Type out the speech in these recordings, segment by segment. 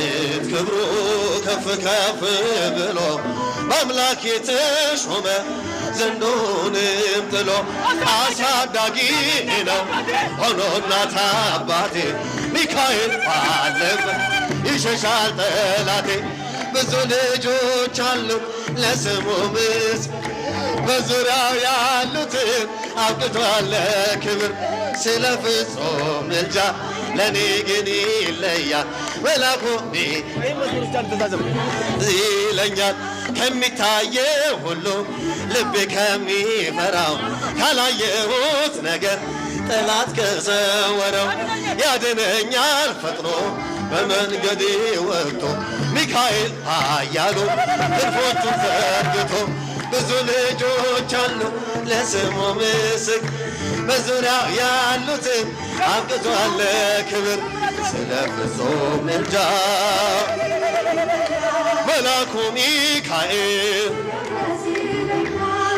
መድኃኒት ክብሩ ከፍ ከፍ ብሎ በአምላክ የተሾመ ዘንዶንም ጥሎ አሳዳጊ ነው ሆኖ እናት አባቴ ሚካኤል ባለበት ይሸሻል ጠላቴ። ብዙ ልጆች አሉት ለስሙ በዙሪያው ያሉትን አብቅቷል ክብር። ስለ ፍጹም ምልጃ ለኔ ግን ይለያል መላኩ ይለኛል። ከሚታየው ሁሉ ልቤ ከሚፈራው ካላየሁት ነገር ጠላት ከሰወረው ያድነኛል ፈጥኖ በመንገዴ ወጥቶ ሚካኤል ኃያሉ ክንፎቹን ዘርግቶ። ብዙ ልጆች አሉ ለስሙ ምስክ በዙሪያው ያሉትን አብቅቷል ክብር። ስለ ፍጹም ምልጃ መላኩ ሚካኤል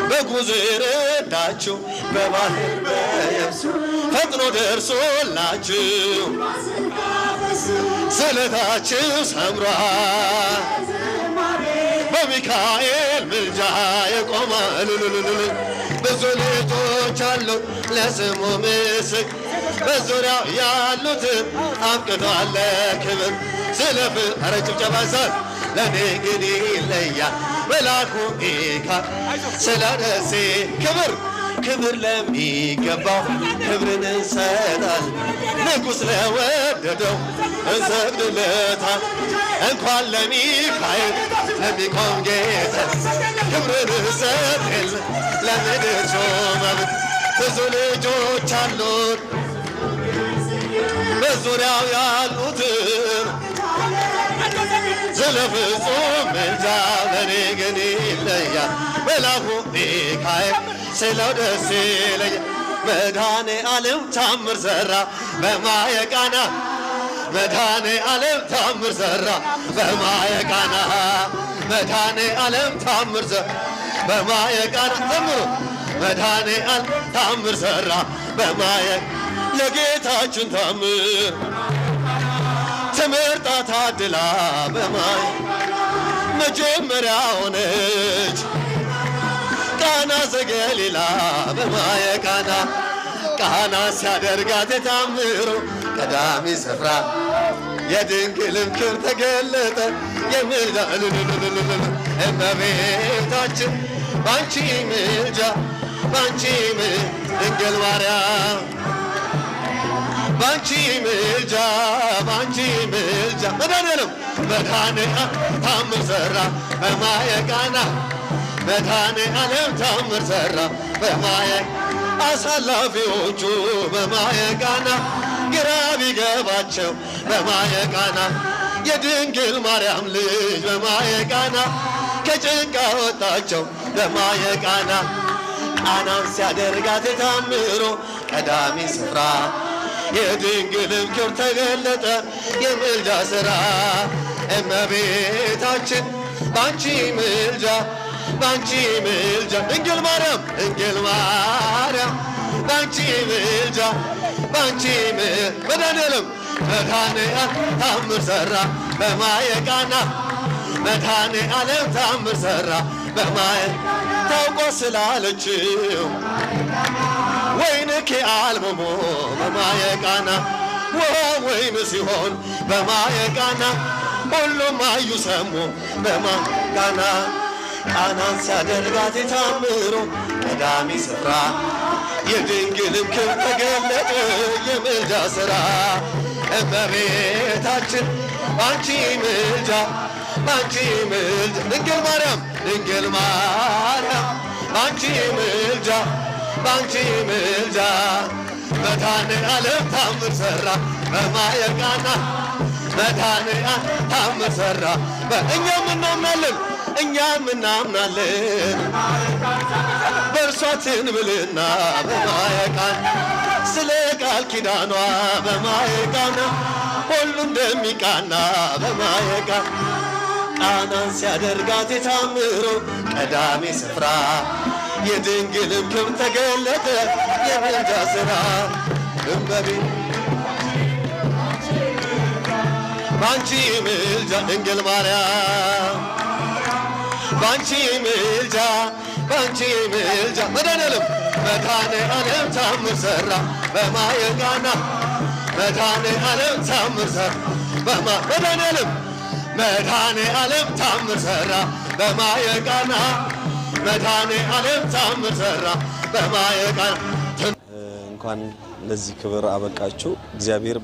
በጉዞ ረዳችሁ በባህር በየብስ ፈጥኖ ደርሶላችሁ ስለታችሁ ሰምሯል። በሚካኤል ምልጃ የቆማል። ብዙ ልጆች አሉ ለስሙ ምስክ በዙሪያው ያሉትን አብቅቷል ክብር። ስለ ኧረ ጭብጨባ ይዛል ለኔ ግን ይለያል መላኩ ሚካኤል ስለ ደሴ ክብር። ክብር ለሚገባው ክብርን እንሰጣል ንጉሥ ለወደደው እንሰግድለታል። እንኳን ለሚካኤል ለሚቆም ጌታ ክብርን እንሰጥ ለምድር ሾመብት። ብዙ ልጆች አሉት በዙሪያው ያሉትን ስለ ፍጹም ምልጃ ለኔ ግን ይለያል መላኩ ሚካኤል ስለው ደስ ይለኛል። መድኃኔ ዓለም ታምር ሠራ በማየ ቃና መድኃኔ ዓለም ታምር ሠራ በማየ ቃና መድኃኔ ዓለም ታምር ሠራ በማየ ቃና ዘምሩ መድኃኔ ዓለም ታምር ሠራ በማየ ለጌታችን ታምር ትምህርት ታድላ በማየ መጀመሪያ ሆነች ቃና ዘገሊላ በማየ ቃና ሲያደርጋት የታምሮ ቀዳሚ ስፍራ የድንግልም ክብር ተገለጠ የምልጃ እመቤታችን ባንቺ ምልጃ ባንቺ ድንግል ማርያም ባንቺ ምልጃ ባንቺ ምልጃ መድኃኔዓለም ታምር ሠራ በማየ ቃና መድኃኔዓለም ታምር ሠራ በማየ አሳላፊዎቹ በማየ ቃና ግራ ቢገባቸው በማየ ቃና የድንግል ማርያም ልጅ በማየ ቃና ከጭንቃ ወጣቸው በማየ ቃና ቃናን ሲያደርጋት የታምሮ ቀዳሚ ስፍራ የድንግልም ክብር ተገለጠ የምልጃ ሥራ እመቤታችን ባንቺ ምልጃ ባንቺ ምልጃ ድንግል ማርያም ባንቺ ምልጃ ባንቺ መድኃኔዓለም ታምር ሠራ በማየ ቃና መድኃኔዓለም ታምር ሠራ በማየ ታውቆ ስላለችው ወይንኪ አልሞሞ በማየ ቃና ወይን ሲሆን በማየ ቃና ሁሉም አዩ ሰሙ በማየ ቃና ቃናን ሲያደርጋት የታምሮ ቀዳሚ ስፍራ የድንግልም ክብር ተገለጠ የምልጃ ሥራ እመቤታችን ባንቺ ምልጃ ባንቺ ምልጃ ድንግል ማርያም ባንቺ ምልጃ ባንቺ ምልጃ መድኃኔዓለም ታምር ሠራ በማየ ቃና መድኃኔዓለም ታምር ሠራ እኛም እናምናለን በእርሷ ትንብልና በማየ ቃና ስለ ቃል ኪዳኗ በማየ ቃና ሁሉ እንደሚቃና በማየ ቃና ቃናን ሲያደርጋት የታምሮ ቀዳሚ ስፍራ የድንግልም ክብር ተገለጠ የምልጃ ሥራ ባንቺ ምልጃ ድንግል ማርያም ባንቺ ምልጃ መድኃኔዓለም መድኃኔዓለም ታምር ሠራ በማየ ቃና መድኃኔዓለም ታምር ሠራ መድኃኔዓለም ታምር ሠራ በማየ ቃና መድኃኔዓለም ታምር ሠራ በማየ ቃና። እንኳን ለዚህ ክብር አበቃችሁ። እግዚአብሔር